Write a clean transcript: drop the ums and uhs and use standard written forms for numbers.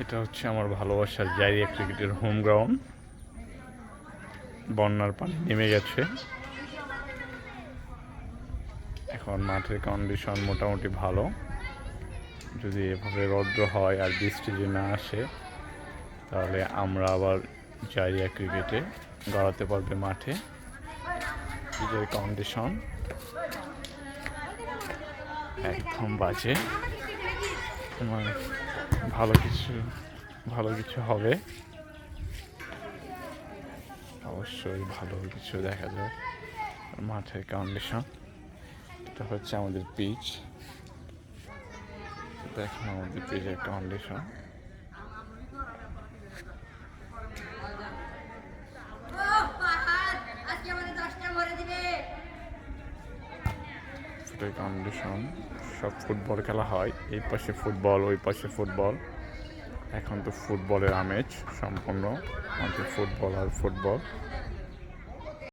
এটা হচ্ছে আমার ভালোবাসার জাইরিয়া ক্রিকেটের হোম গ্রাউন্ড। বন্যার পানি নেমে গেছে, এখন মাঠের কন্ডিশন মোটামুটি ভালো। যদি এভাবে রৌদ্র হয় আর বৃষ্টি যদি না আসে, তাহলে আমরা আবার জাইরিয়া ক্রিকেটে গড়াতে পারবে মাঠে। পিচের কন্ডিশন একদম বাজে, আমার ভালো কিছু হবে, অবশ্যই ভালো কিছু দেখা যায়। মাঠের কন্ডিশন এটা হচ্ছে আমাদের পিচ, দেখুন আমাদের পিচের কন্ডিশন। কন্ডিশন সব ফুটবল খেলা হয়, এই পাশে ফুটবল ওই পাশে ফুটবল। এখন তো ফুটবলের আমেজ সম্পূর্ণ, আমাদের ফুটবল আর ফুটবল।